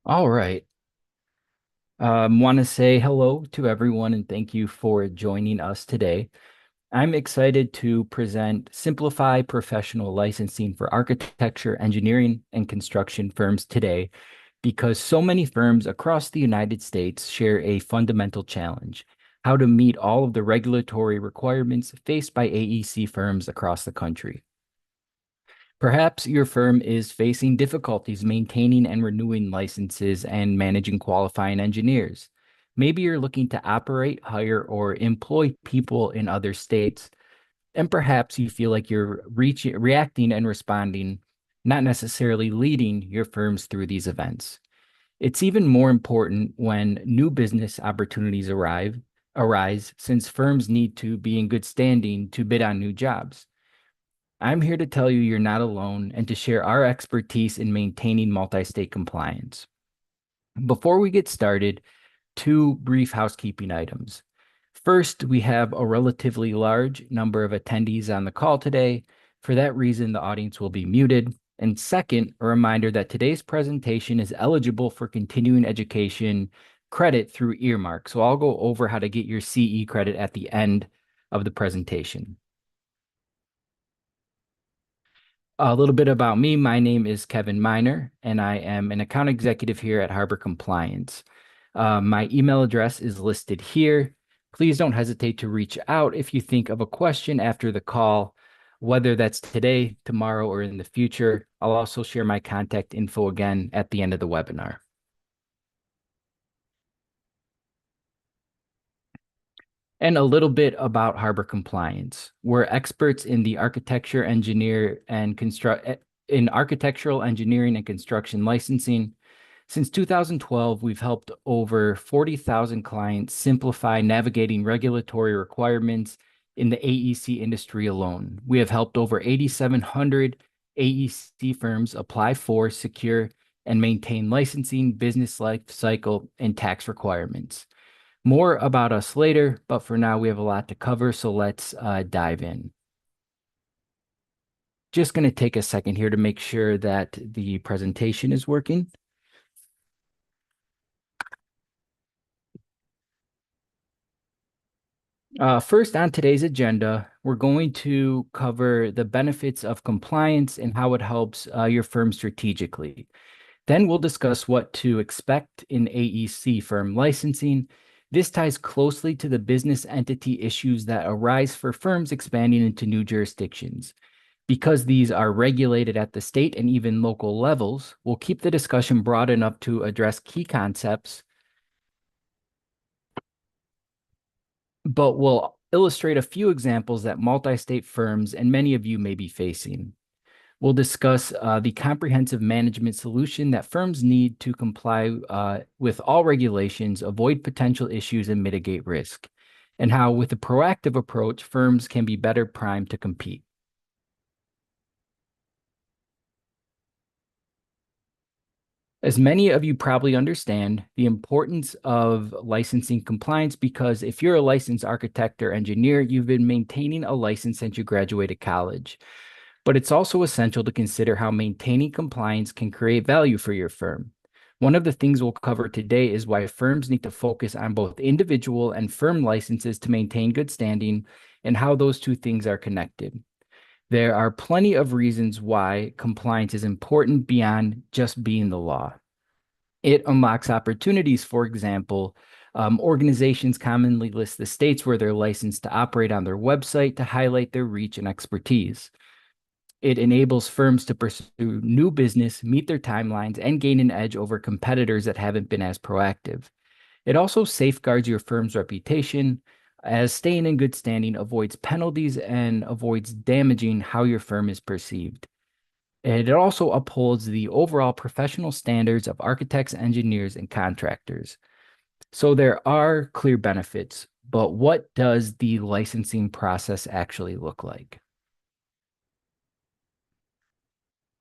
All right. Want to say hello to everyone and thank you for joining us today. I'm excited to present Simplify Professional Licensing for Architecture, Engineering, and Construction Firms today because so many firms across the United States share a fundamental challenge: how to meet all of the regulatory requirements faced by AEC firms across the country. Perhaps your firm is facing difficulties maintaining and renewing licenses and managing qualifying engineers. Maybe you're looking to operate, hire, or employ people in other states, and perhaps you feel like you're reacting and responding, not necessarily leading your firms through these events. It's even more important when new business opportunities arise, since firms need to be in good standing to bid on new jobs. I'm here to tell you you're not alone and to share our expertise in maintaining multi-state compliance. Before we get started, two brief housekeeping items. First, we have a relatively large number of attendees on the call today. For that reason, the audience will be muted. And second, a reminder that today's presentation is eligible for continuing education credit through Earmark. So I'll go over how to get your CE credit at the end of the presentation. A little bit about me. My name is Kevin Miner, and I am an account executive here at Harbor Compliance. My email address is listed here. Please don't hesitate to reach out if you think of a question after the call, whether that's today, tomorrow, or in the future. I'll also share my contact info again at the end of the webinar. And a little bit about Harbor Compliance. We're experts in the architectural engineering and construction licensing. Since 2012, we've helped over 40,000 clients simplify navigating regulatory requirements in the AEC industry alone. We have helped over 8,700 AEC firms apply for, secure, and maintain licensing, business life cycle, and tax requirements. More about us later, but for now, we have a lot to cover, so let's dive in. Just going to take a second here to make sure that the presentation is working. First on today's agenda, we're going to cover the benefits of compliance and how it helps your firm strategically. Then we'll discuss what to expect in AEC firm licensing. This ties closely to the business entity issues that arise for firms expanding into new jurisdictions. Because these are regulated at the state and even local levels, we'll keep the discussion broad enough to address key concepts, but we'll illustrate a few examples that multi-state firms and many of you may be facing. We'll discuss the comprehensive management solution that firms need to comply with all regulations, avoid potential issues, and mitigate risk, and how, with a proactive approach, firms can be better primed to compete. As many of you probably understand, the importance of licensing compliance, because if you're a licensed architect or engineer, you've been maintaining a license since you graduated college. But it's also essential to consider how maintaining compliance can create value for your firm. One of the things we'll cover today is why firms need to focus on both individual and firm licenses to maintain good standing, and how those two things are connected. There are plenty of reasons why compliance is important beyond just being the law. It unlocks opportunities. For example, organizations commonly list the states where they're licensed to operate on their website to highlight their reach and expertise. It enables firms to pursue new business, meet their timelines, and gain an edge over competitors that haven't been as proactive. It also safeguards your firm's reputation, as staying in good standing avoids penalties and avoids damaging how your firm is perceived. And it also upholds the overall professional standards of architects, engineers, and contractors. So there are clear benefits, but what does the licensing process actually look like?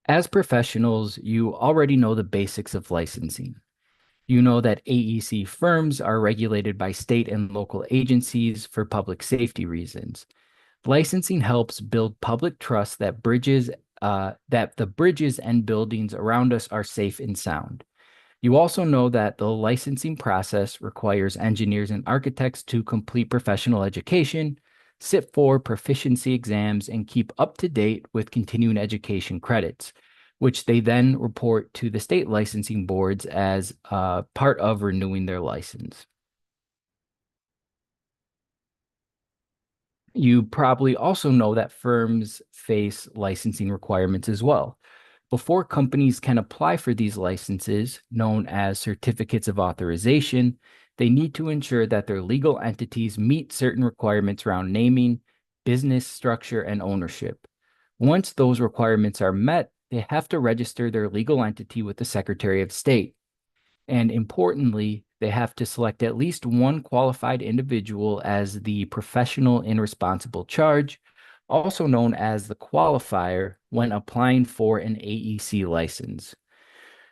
As professionals, you already know the basics of licensing. You know that AEC firms are regulated by state and local agencies for public safety reasons. Licensing helps build public trust that the bridges and buildings around us are safe and sound. You also know that the licensing process requires engineers and architects to complete professional education, sit for proficiency exams, and keep up to date with continuing education credits, which they then report to the state licensing boards as part of renewing their license. You probably also know that firms face licensing requirements as well. Before companies can apply for these licenses, known as certificates of authorization, they need to ensure that their legal entities meet certain requirements around naming, business structure, and ownership. Once those requirements are met, they have to register their legal entity with the Secretary of State. And importantly, they have to select at least one qualified individual as the professional in responsible charge, also known as the qualifier, when applying for an AEC license.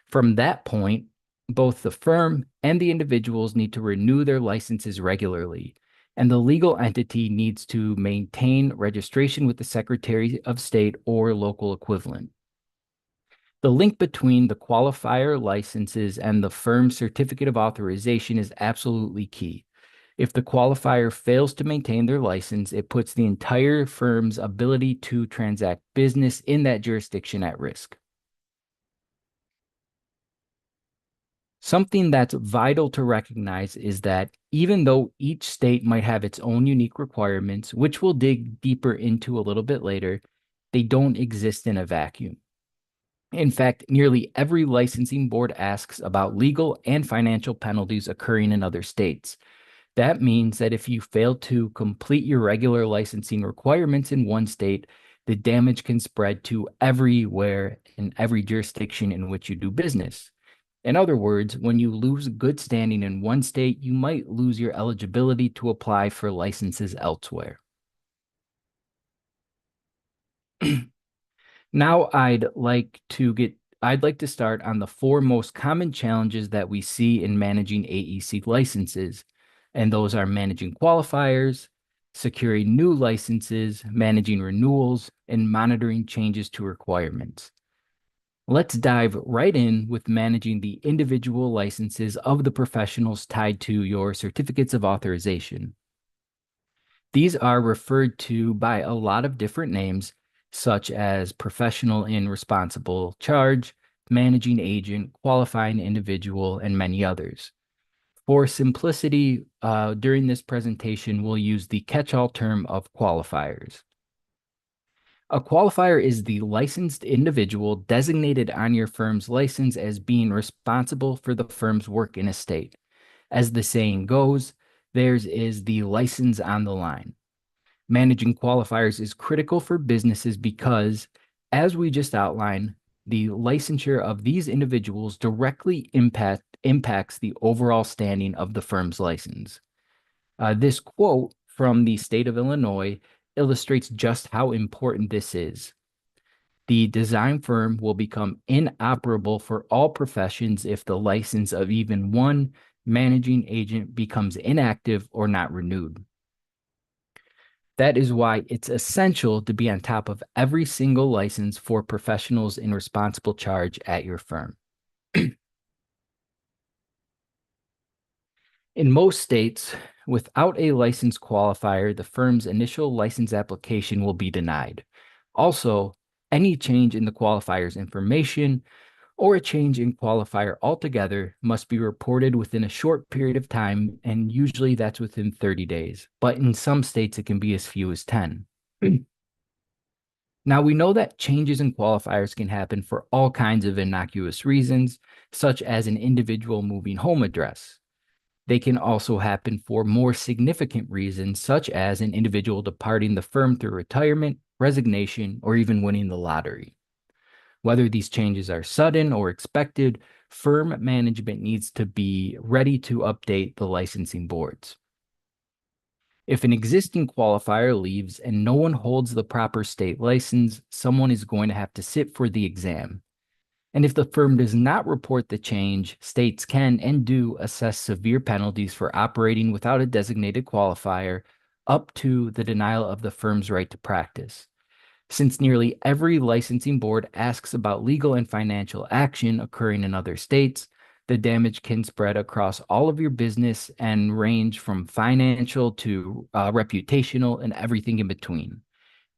From that point, both the firm and the individuals need to renew their licenses regularly, and the legal entity needs to maintain registration with the Secretary of State or local equivalent. The link between the qualifier licenses and the firm's certificate of authorization is absolutely key. If the qualifier fails to maintain their license, it puts the entire firm's ability to transact business in that jurisdiction at risk. Something that's vital to recognize is that even though each state might have its own unique requirements, which we'll dig deeper into a little bit later, they don't exist in a vacuum. In fact, nearly every licensing board asks about legal and financial penalties occurring in other states. That means that if you fail to complete your regular licensing requirements in one state, the damage can spread to everywhere in every jurisdiction in which you do business. In other words, when you lose good standing in one state, you might lose your eligibility to apply for licenses elsewhere. Now I'd like to start on the four most common challenges that we see in managing AEC licenses, and those are managing qualifiers, securing new licenses, managing renewals, and monitoring changes to requirements. Let's dive right in with managing the individual licenses of the professionals tied to your certificates of authorization. These are referred to by a lot of different names, such as professional in responsible charge, managing agent, qualifying individual, and many others. For simplicity, during this presentation, we'll use the catch-all term of qualifiers. A qualifier is the licensed individual designated on your firm's license as being responsible for the firm's work in a state. As the saying goes, theirs is the license on the line. Managing qualifiers is critical for businesses because, as we just outlined, the licensure of these individuals directly impacts the overall standing of the firm's license. This quote from the state of Illinois illustrates just how important this is. The design firm will become inoperable for all professions if the license of even one managing agent becomes inactive or not renewed. That is why it's essential to be on top of every single license for professionals in responsible charge at your firm. In most states, without a license qualifier, the firm's initial license application will be denied. Also, any change in the qualifier's information or a change in qualifier altogether must be reported within a short period of time, and usually that's within 30 days. But in some states, it can be as few as 10. Now, we know that changes in qualifiers can happen for all kinds of innocuous reasons, such as an individual moving home address. They can also happen for more significant reasons, such as an individual departing the firm through retirement, resignation, or even winning the lottery. Whether these changes are sudden or expected, firm management needs to be ready to update the licensing boards. If an existing qualifier leaves and no one holds the proper state license, someone is going to have to sit for the exam. And if the firm does not report the change, states can and do assess severe penalties for operating without a designated qualifier, up to the denial of the firm's right to practice. Since nearly every licensing board asks about legal and financial action occurring in other states, The damage can spread across all of your business and range from financial to reputational and everything in between.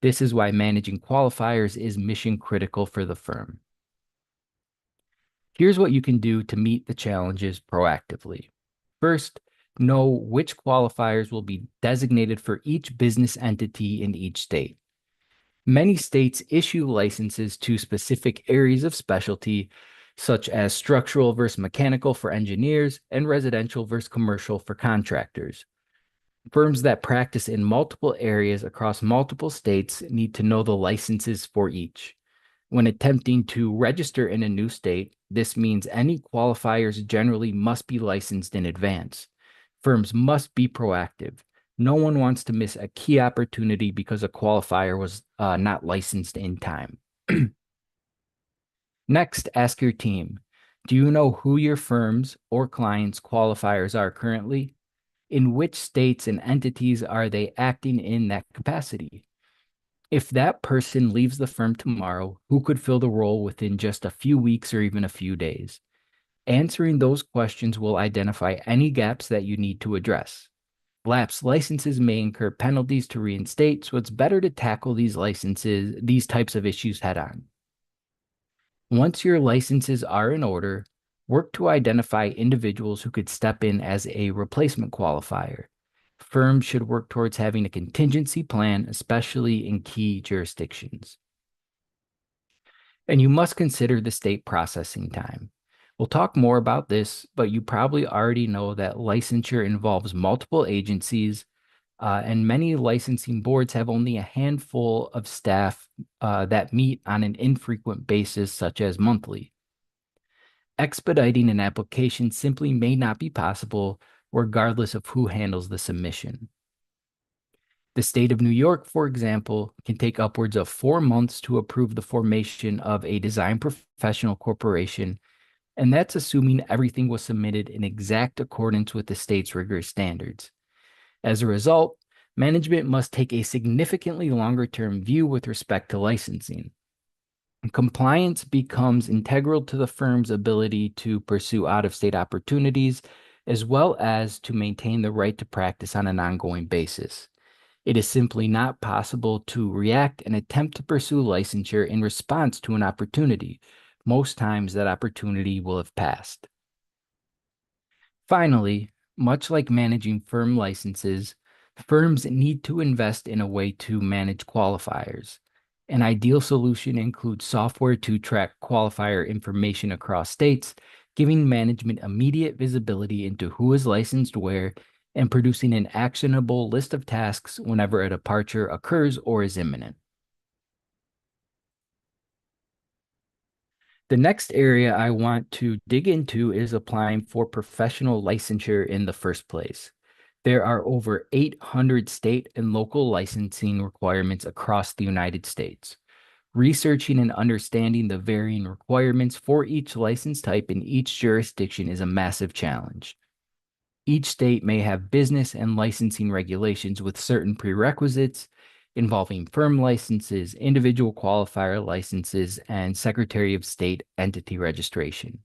This is why managing qualifiers is mission critical for the firm. Here's what you can do to meet the challenges proactively. First, know which qualifiers will be designated for each business entity in each state. Many states issue licenses to specific areas of specialty, such as structural versus mechanical for engineers and residential versus commercial for contractors. Firms that practice in multiple areas across multiple states need to know the licenses for each. When attempting to register in a new state, this means any qualifiers generally must be licensed in advance. Firms must be proactive. No one wants to miss a key opportunity because a qualifier was not licensed in time. Next, ask your team, do you know who your firm's or clients' qualifiers are currently? In which states and entities are they acting in that capacity? If that person leaves the firm tomorrow, who could fill the role within just a few weeks or even a few days? Answering those questions will identify any gaps that you need to address. Lapsed licenses may incur penalties to reinstate, so it's better to tackle these types of issues head on. Once your licenses are in order, work to identify individuals who could step in as a replacement qualifier. Firms should work towards having a contingency plan, especially in key jurisdictions. And you must consider the state processing time. We'll talk more about this, but you probably already know that licensure involves multiple agencies, and many licensing boards have only a handful of staff that meet on an infrequent basis, such as monthly. Expediting an application simply may not be possible, regardless of who handles the submission. The state of New York, for example, can take upwards of 4 months to approve the formation of a design professional corporation, and that's assuming everything was submitted in exact accordance with the state's rigorous standards. As a result, management must take a significantly longer-term view with respect to licensing. Compliance becomes integral to the firm's ability to pursue out-of-state opportunities, as well as to maintain the right to practice on an ongoing basis. It is simply not possible to react and attempt to pursue licensure in response to an opportunity. Most times that opportunity will have passed. Finally, much like managing firm licenses, firms need to invest in a way to manage qualifiers. An ideal solution includes software to track qualifier information across states, giving management immediate visibility into who is licensed where, and producing an actionable list of tasks whenever a departure occurs or is imminent. The next area I want to dig into is applying for professional licensure in the first place. There are over 800 state and local licensing requirements across the United States. Researching and understanding the varying requirements for each license type in each jurisdiction is a massive challenge. Each state may have business and licensing regulations with certain prerequisites involving firm licenses, individual qualifier licenses, and Secretary of State entity registration.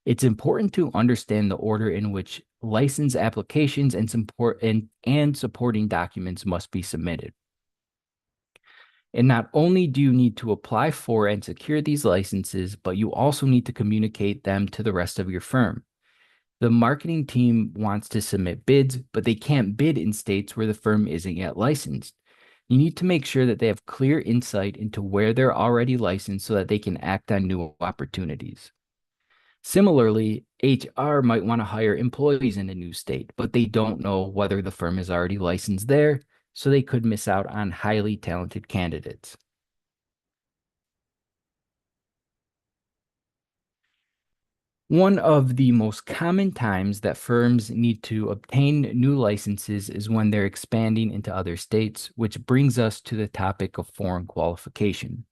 It's important to understand the order in which license applications and supporting documents must be submitted. And not only do you need to apply for and secure these licenses, but you also need to communicate them to the rest of your firm. The marketing team wants to submit bids, but they can't bid in states where the firm isn't yet licensed. You need to make sure that they have clear insight into where they're already licensed so that they can act on new opportunities. Similarly, HR might want to hire employees in a new state, but they don't know whether the firm is already licensed there, so they could miss out on highly talented candidates. One of the most common times that firms need to obtain new licenses is when they're expanding into other states, which brings us to the topic of foreign qualification.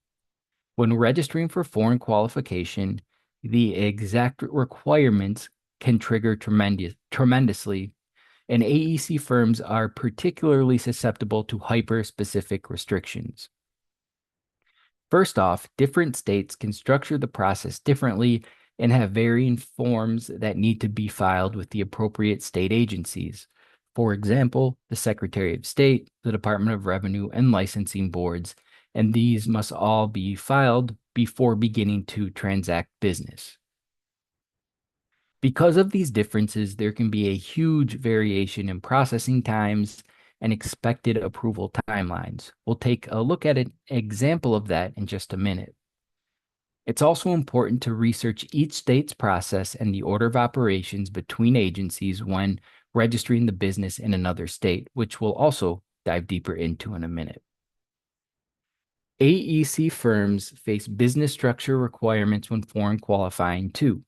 When registering for foreign qualification, the exact requirements can trigger tremendously, and AEC firms are particularly susceptible to hyper-specific restrictions. First off, different states can structure the process differently, and have varying forms that need to be filed with the appropriate state agencies. For example, the Secretary of State, the Department of Revenue, and licensing boards, and these must all be filed before beginning to transact business. Because of these differences, there can be a huge variation in processing times and expected approval timelines. We'll take a look at an example of that in just a minute. It's also important to research each state's process and the order of operations between agencies when registering the business in another state, which we'll also dive deeper into in a minute. AEC firms face business structure requirements when foreign qualifying too.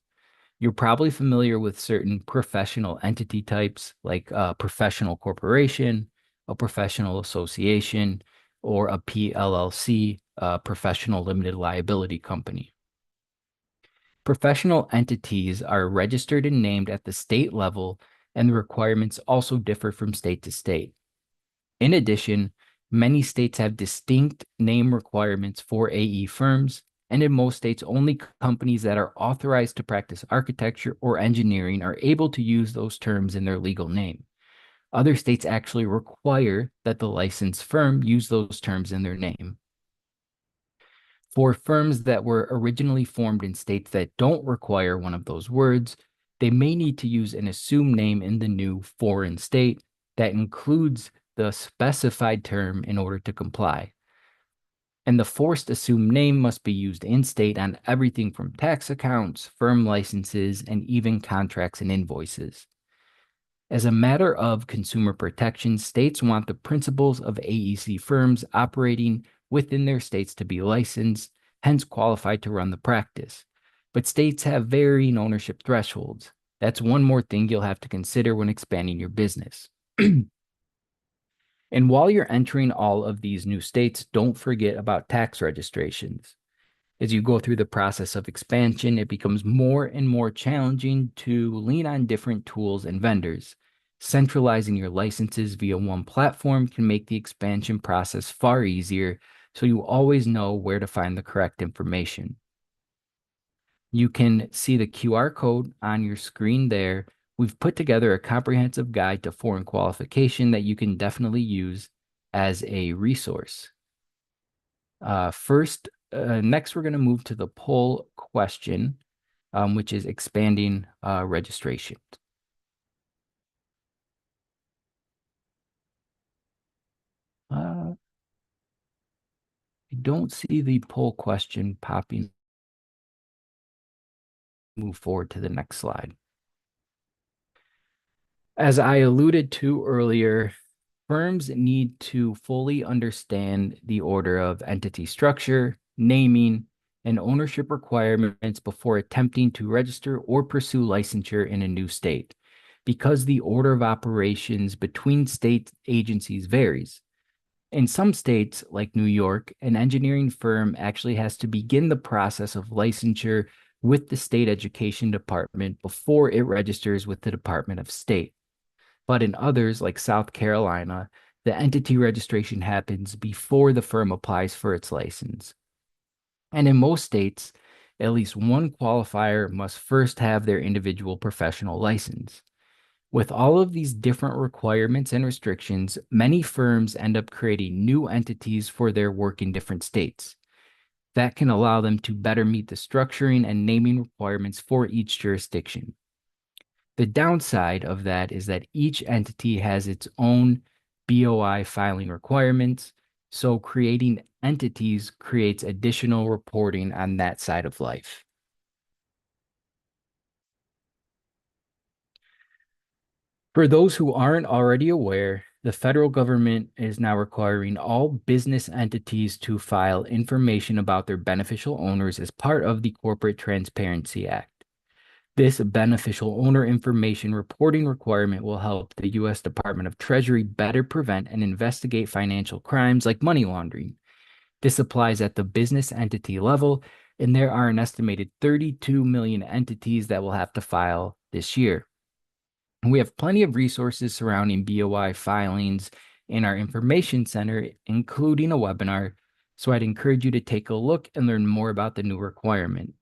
You're probably familiar with certain professional entity types like a professional corporation, a professional association, or a PLLC, a professional limited liability company. Professional entities are registered and named at the state level, and the requirements also differ from state to state. In addition, many states have distinct name requirements for AE firms, and in most states, only companies that are authorized to practice architecture or engineering are able to use those terms in their legal name. Other states actually require that the licensed firm use those terms in their name. For firms that were originally formed in states that don't require one of those words, they may need to use an assumed name in the new foreign state that includes the specified term in order to comply. And the forced assumed name must be used in state on everything from tax accounts, firm licenses, and even contracts and invoices. As a matter of consumer protection, states want the principals of AEC firms operating within their states to be licensed, hence qualified to run the practice. But states have varying ownership thresholds. That's one more thing you'll have to consider when expanding your business. And while you're entering all of these new states, don't forget about tax registrations. As you go through the process of expansion, it becomes more and more challenging to lean on different tools and vendors. Centralizing your licenses via one platform can make the expansion process far easier, so you always know where to find the correct information. You can see the QR code on your screen there. We've put together a comprehensive guide to foreign qualification that you can definitely use as a resource. Next, we're going to move to the poll question, which is expanding registration. I don't see the poll question popping. Move forward to the next slide. As I alluded to earlier, firms need to fully understand the order of entity structure, naming, and ownership requirements before attempting to register or pursue licensure in a new state, because the order of operations between state agencies varies. In some states, like New York, an engineering firm actually has to begin the process of licensure with the state education department before it registers with the Department of State. But in others, like South Carolina, the entity registration happens before the firm applies for its license. And in most states, at least one qualifier must first have their individual professional license. With all of these different requirements and restrictions, many firms end up creating new entities for their work in different states. That can allow them to better meet the structuring and naming requirements for each jurisdiction. The downside of that is that each entity has its own BOI filing requirements, so creating entities creates additional reporting on that side of life. For those who aren't already aware, the federal government is now requiring all business entities to file information about their beneficial owners as part of the Corporate Transparency Act. This beneficial owner information reporting requirement will help the U.S. Department of Treasury better prevent and investigate financial crimes like money laundering. This applies at the business entity level, and there are an estimated 32 million entities that will have to file this year. We have plenty of resources surrounding BOI filings in our information center, including a webinar, so I'd encourage you to take a look and learn more about the new requirement.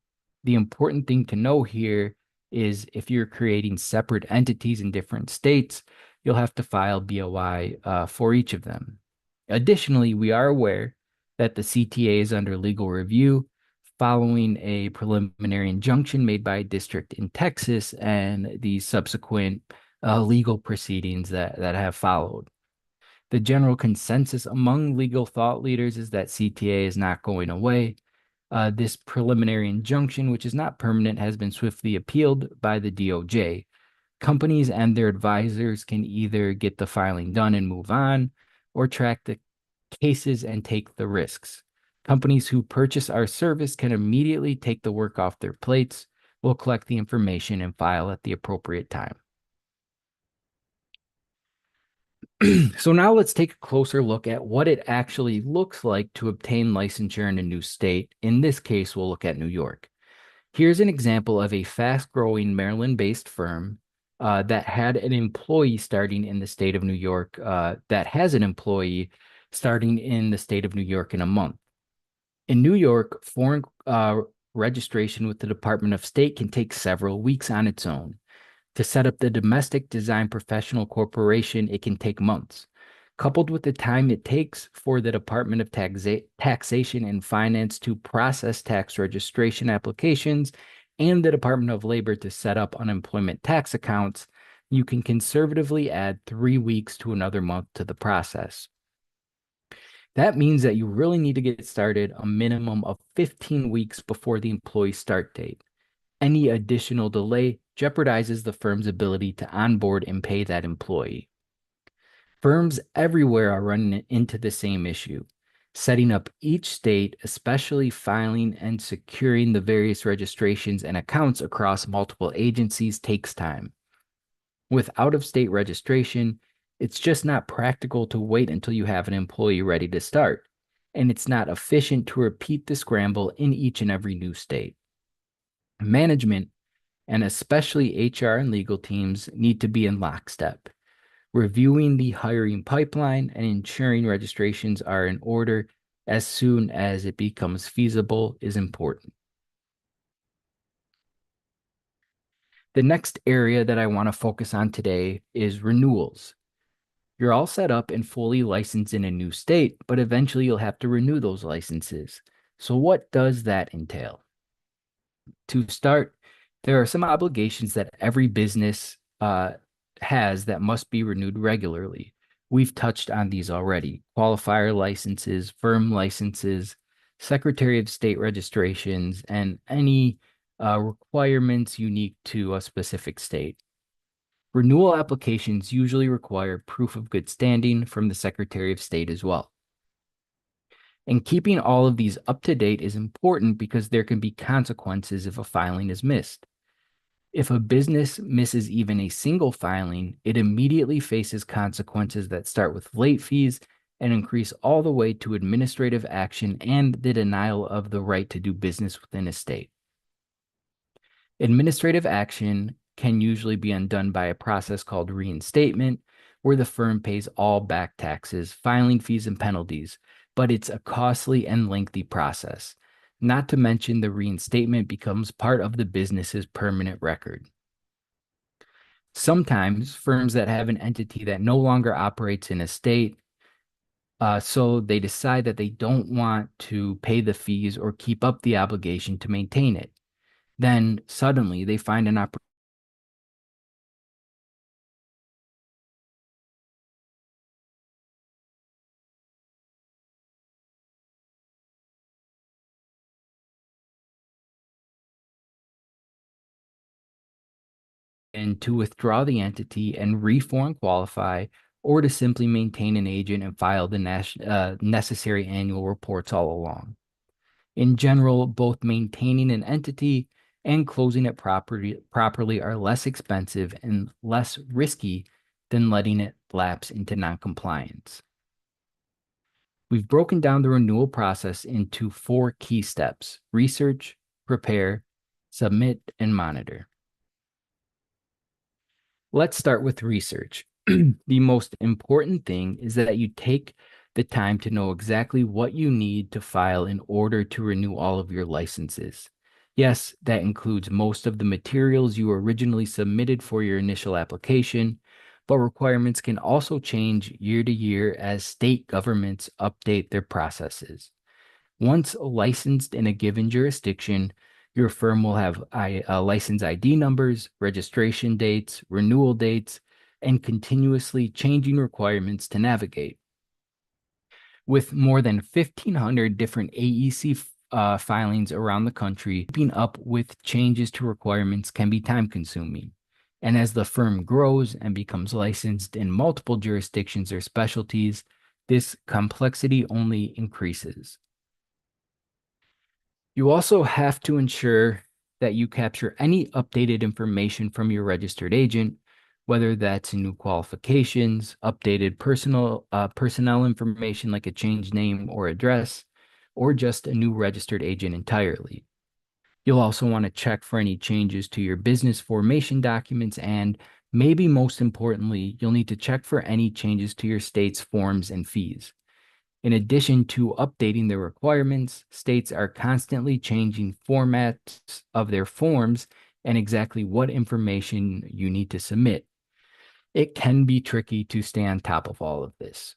The important thing to know here is if you're creating separate entities in different states, you'll have to file BOI for each of them. Additionally, we are aware that the CTA is under legal review following a preliminary injunction made by a district in Texas and the subsequent legal proceedings that have followed. The general consensus among legal thought leaders is that CTA is not going away. This preliminary injunction, which is not permanent, has been swiftly appealed by the DOJ. Companies and their advisors can either get the filing done and move on, or track the cases and take the risks. Companies who purchase our service can immediately take the work off their plates. We'll collect the information and file at the appropriate time. So now let's take a closer look at what it actually looks like to obtain licensure in a new state. In this case, we'll look at New York. Here's an example of a fast-growing Maryland-based firm that had an employee starting in the state of New York, that has an employee starting in the state of New York in a month. In New York, foreign registration with the Department of State can take several weeks on its own. To set up the domestic design professional corporation, it can take months. Coupled with the time it takes for the Department of Taxation and Finance to process tax registration applications and the Department of Labor to set up unemployment tax accounts, you can conservatively add 3 weeks to another month to the process. That means that you really need to get started a minimum of 15 weeks before the employee start date. Any additional delay jeopardizes the firm's ability to onboard and pay that employee. Firms everywhere are running into the same issue. Setting up each state, especially filing and securing the various registrations and accounts across multiple agencies, takes time. With out-of-state registration, it's just not practical to wait until you have an employee ready to start, and it's not efficient to repeat the scramble in each and every new state. Management, and especially HR and legal teams, need to be in lockstep. Reviewing the hiring pipeline and ensuring registrations are in order as soon as it becomes feasible is important. The next area that I want to focus on today is renewals. You're all set up and fully licensed in a new state, but eventually you'll have to renew those licenses. So what does that entail? To start, there are some obligations that every business has that must be renewed regularly. We've touched on these already: qualifier licenses, firm licenses, Secretary of State registrations, and any requirements unique to a specific state. Renewal applications usually require proof of good standing from the Secretary of State as well. And keeping all of these up to date is important because there can be consequences if a filing is missed. If a business misses even a single filing, it immediately faces consequences that start with late fees and increase all the way to administrative action and the denial of the right to do business within a state. Administrative action can usually be undone by a process called reinstatement, where the firm pays all back taxes, filing fees, and penalties, but it's a costly and lengthy process. Not to mention the reinstatement becomes part of the business's permanent record. Sometimes firms that have an entity that no longer operates in a state, so they decide that they don't want to pay the fees or keep up the obligation to maintain it. Then suddenly they find an opportunity to withdraw the entity and reform qualify, or to simply maintain an agent and file the necessary annual reports all along. In general, both maintaining an entity and closing it properly are less expensive and less risky than letting it lapse into noncompliance. We've broken down the renewal process into 4 key steps: research, prepare, submit, and monitor. Let's start with research. The most important thing is that you take the time to know exactly what you need to file in order to renew all of your licenses. Yes, that includes most of the materials you originally submitted for your initial application, but requirements can also change year to year as state governments update their processes. Once licensed in a given jurisdiction, your firm will have license ID numbers, registration dates, renewal dates, and continuously changing requirements to navigate. With more than 1,500 different AEC filings around the country, keeping up with changes to requirements can be time consuming. And as the firm grows and becomes licensed in multiple jurisdictions or specialties, this complexity only increases. You also have to ensure that you capture any updated information from your registered agent, whether that's new qualifications, updated personnel information like a changed name or address, or just a new registered agent entirely. You'll also want to check for any changes to your business formation documents, and maybe most importantly, you'll need to check for any changes to your state's forms and fees. In addition to updating their requirements, states are constantly changing formats of their forms and exactly what information you need to submit. It can be tricky to stay on top of all of this.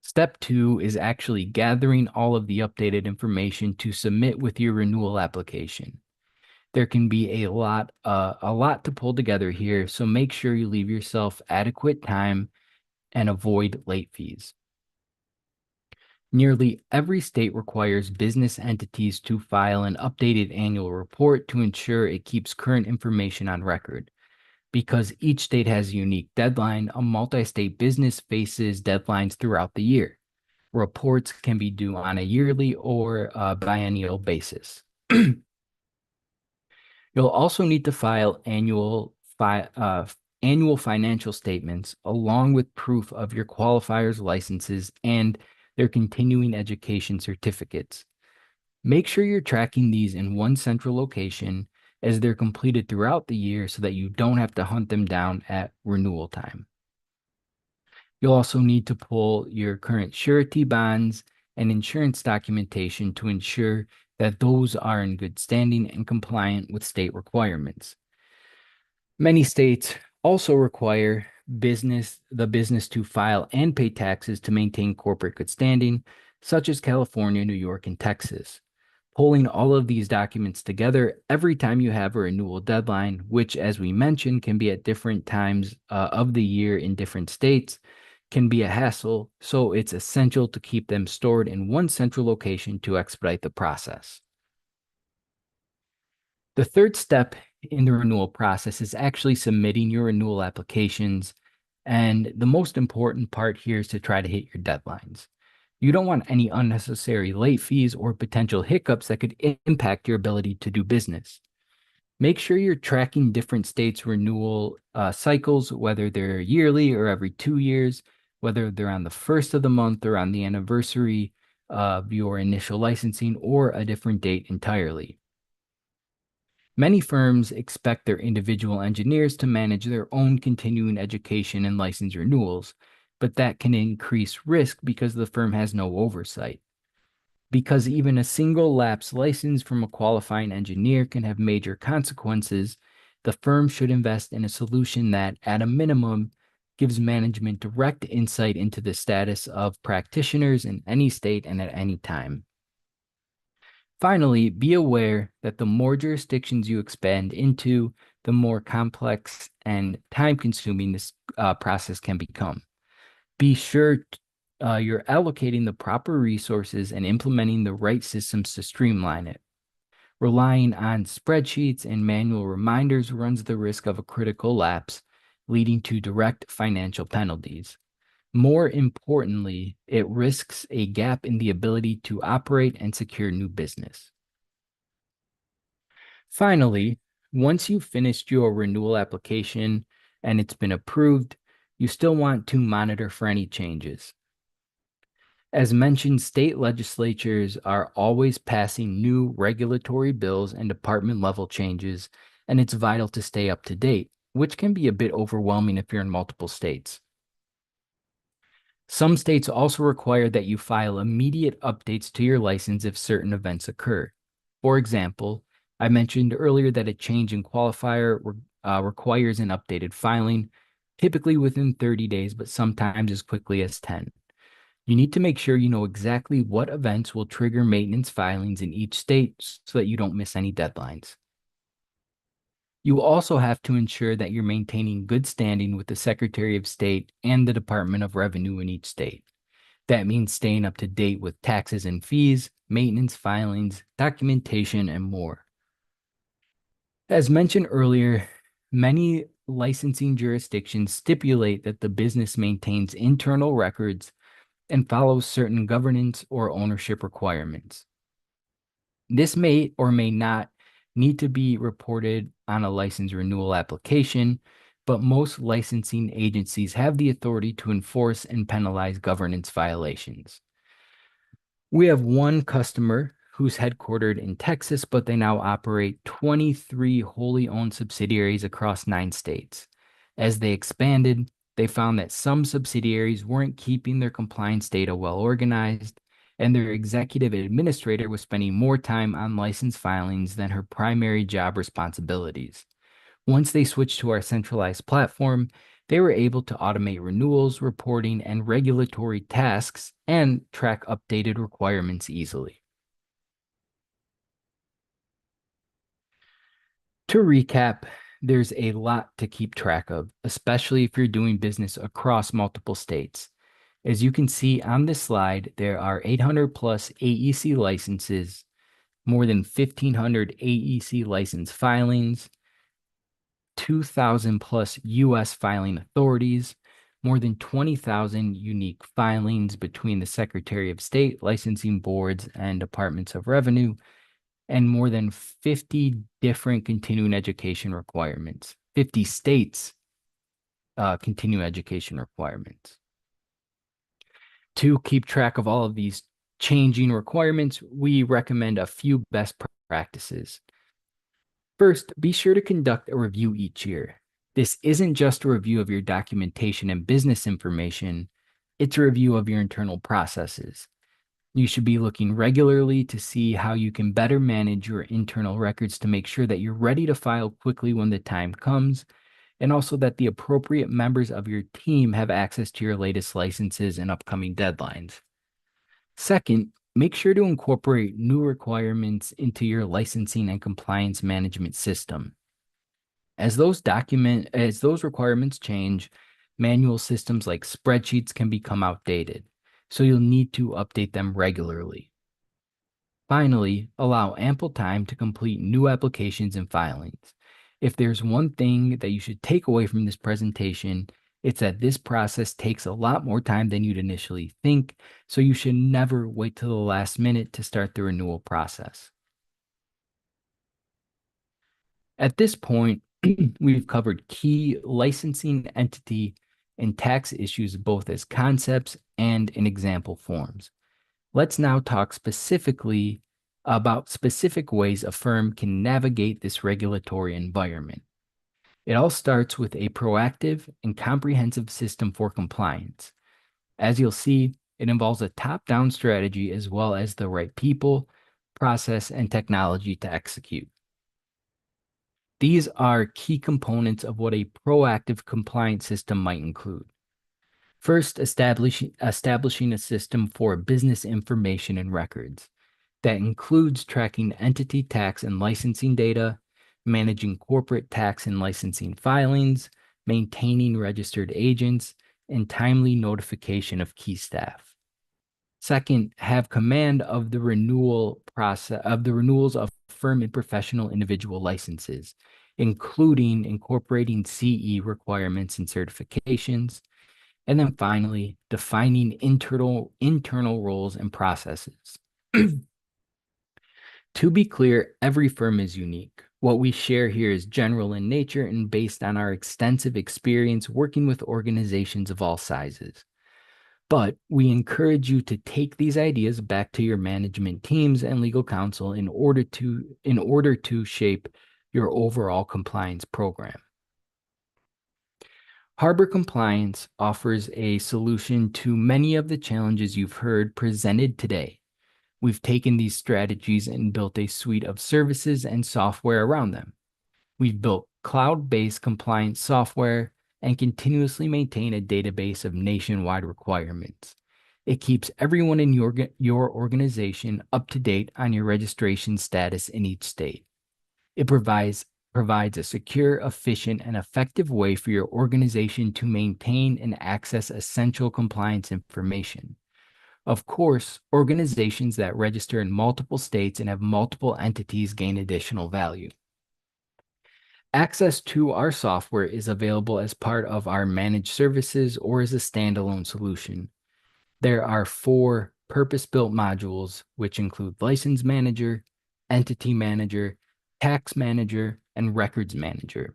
Step 2 is actually gathering all of the updated information to submit with your renewal application. There can be a lot to pull together here, so make sure you leave yourself adequate time and avoid late fees. Nearly every state requires business entities to file an updated annual report to ensure it keeps current information on record. Because each state has a unique deadline, a multi-state business faces deadlines throughout the year. Reports can be due on a yearly or biennial basis. You'll also need to file annual financial statements along with proof of your qualifiers' licenses and their continuing education certificates. Make sure you're tracking these in one central location as they're completed throughout the year so that you don't have to hunt them down at renewal time. You'll also need to pull your current surety bonds and insurance documentation to ensure that those are in good standing and compliant with state requirements. Many states also require the business to file and pay taxes to maintain corporate good standing, such as California, New York, and Texas. Pulling all of these documents together every time you have a renewal deadline, which, as we mentioned, can be at different times of the year in different states, can be a hassle. So it's essential to keep them stored in one central location to expedite the process. The third step in the renewal process is actually submitting your renewal applications. And the most important part here is to try to hit your deadlines. You don't want any unnecessary late fees or potential hiccups that could impact your ability to do business. Make sure you're tracking different states' renewal cycles, whether they're yearly or every 2 years, whether they're on the first of the month or on the anniversary of your initial licensing or a different date entirely. Many firms expect their individual engineers to manage their own continuing education and license renewals, but that can increase risk because the firm has no oversight. Because even a single lapse license from a qualifying engineer can have major consequences, the firm should invest in a solution that, at a minimum, gives management direct insight into the status of practitioners in any state and at any time. Finally, be aware that the more jurisdictions you expand into, the more complex and time-consuming this process can become. Be sure you're allocating the proper resources and implementing the right systems to streamline it. Relying on spreadsheets and manual reminders runs the risk of a critical lapse, leading to direct financial penalties. More importantly, it risks a gap in the ability to operate and secure new business. Finally, once you've finished your renewal application and it's been approved, you still want to monitor for any changes. As mentioned, state legislatures are always passing new regulatory bills and department level changes, and it's vital to stay up to date, which can be a bit overwhelming if you're in multiple states. Some states also require that you file immediate updates to your license if certain events occur. For example, I mentioned earlier that a change in qualifier requires an updated filing, typically within 30 days, but sometimes as quickly as 10. You need to make sure you know exactly what events will trigger maintenance filings in each state so that you don't miss any deadlines. You also have to ensure that you're maintaining good standing with the Secretary of State and the Department of Revenue in each state. That means staying up to date with taxes and fees, maintenance filings, documentation, and more. As mentioned earlier, many licensing jurisdictions stipulate that the business maintains internal records and follows certain governance or ownership requirements. This may or may not need to be reported on a license renewal application, but most licensing agencies have the authority to enforce and penalize governance violations. We have one customer who's headquartered in Texas, but they now operate 23 wholly owned subsidiaries across 9 states. As they expanded, they found that some subsidiaries weren't keeping their compliance data well organized, and their executive administrator was spending more time on license filings than her primary job responsibilities. Once they switched to our centralized platform, they were able to automate renewals, reporting, and regulatory tasks and track updated requirements easily. To recap, there's a lot to keep track of, especially if you're doing business across multiple states. As you can see on this slide, there are 800 plus AEC licenses, more than 1,500 AEC license filings, 2,000 plus U.S. filing authorities, more than 20,000 unique filings between the Secretary of State, licensing boards, and departments of revenue, and more than 50 different continuing education requirements, 50 states' continuing education requirements. To keep track of all of these changing requirements, we recommend a few best practices. First, be sure to conduct a review each year. This isn't just a review of your documentation and business information, it's a review of your internal processes. You should be looking regularly to see how you can better manage your internal records to make sure that you're ready to file quickly when the time comes, and also that the appropriate members of your team have access to your latest licenses and upcoming deadlines. Second, make sure to incorporate new requirements into your licensing and compliance management system. As those requirements change, manual systems like spreadsheets can become outdated, so you'll need to update them regularly. Finally, allow ample time to complete new applications and filings. If there's one thing that you should take away from this presentation, it's that this process takes a lot more time than you'd initially think, so you should never wait till the last minute to start the renewal process. At this point, we've covered key licensing, entity, and tax issues both as concepts and in example forms. Let's now talk specifically about specific ways a firm can navigate this regulatory environment. It all starts with a proactive and comprehensive system for compliance. As you'll see, it involves a top-down strategy as well as the right people, process, and technology to execute. These are key components of what a proactive compliance system might include. First, establishing a system for business information and records. That includes tracking entity tax and licensing data, managing corporate tax and licensing filings, maintaining registered agents, and timely notification of key staff. Second, have command of the renewal process of the renewals of firm and professional individual licenses, including incorporating CE requirements and certifications. And then finally, defining internal roles and processes. To be clear, every firm is unique. What we share here is general in nature and based on our extensive experience working with organizations of all sizes. But we encourage you to take these ideas back to your management teams and legal counsel in order to shape your overall compliance program. Harbor Compliance offers a solution to many of the challenges you've heard presented today. We've taken these strategies and built a suite of services and software around them. We've built cloud-based compliance software and continuously maintain a database of nationwide requirements. It keeps everyone in your organization up to date on your registration status in each state. It provides a secure, efficient, and effective way for your organization to maintain and access essential compliance information. Of course, organizations that register in multiple states and have multiple entities gain additional value. Access to our software is available as part of our managed services or as a standalone solution. There are 4 purpose-built modules, which include License Manager, Entity Manager, Tax Manager, and Records Manager.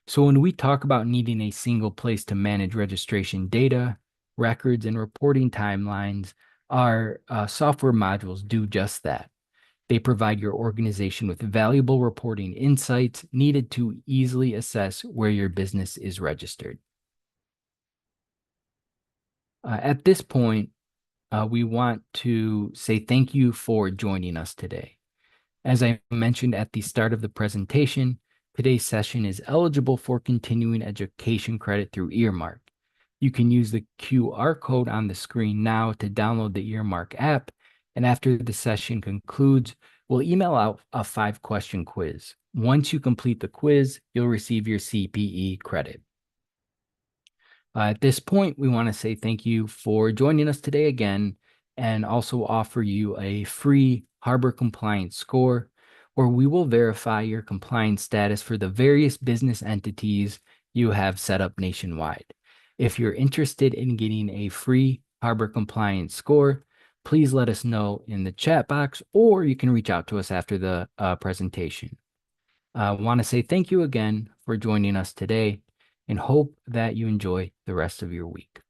So when we talk about needing a single place to manage registration data, records, and reporting timelines, our software modules do just that. They provide your organization with valuable reporting insights needed to easily assess where your business is registered. At this point, we want to say thank you for joining us today. As I mentioned at the start of the presentation, today's session is eligible for continuing education credit through Earmark. You can use the QR code on the screen now to download the Earmark app, and after the session concludes, we'll email out a 5-question quiz. Once you complete the quiz, you'll receive your CPE credit. At this point, we want to say thank you for joining us today again, and also offer you a free Harbor Compliance Score, where we will verify your compliance status for the various business entities you have set up nationwide. If you're interested in getting a free Harbor Compliance Score, please let us know in the chat box, or you can reach out to us after the presentation. I want to say thank you again for joining us today, and hope that you enjoy the rest of your week.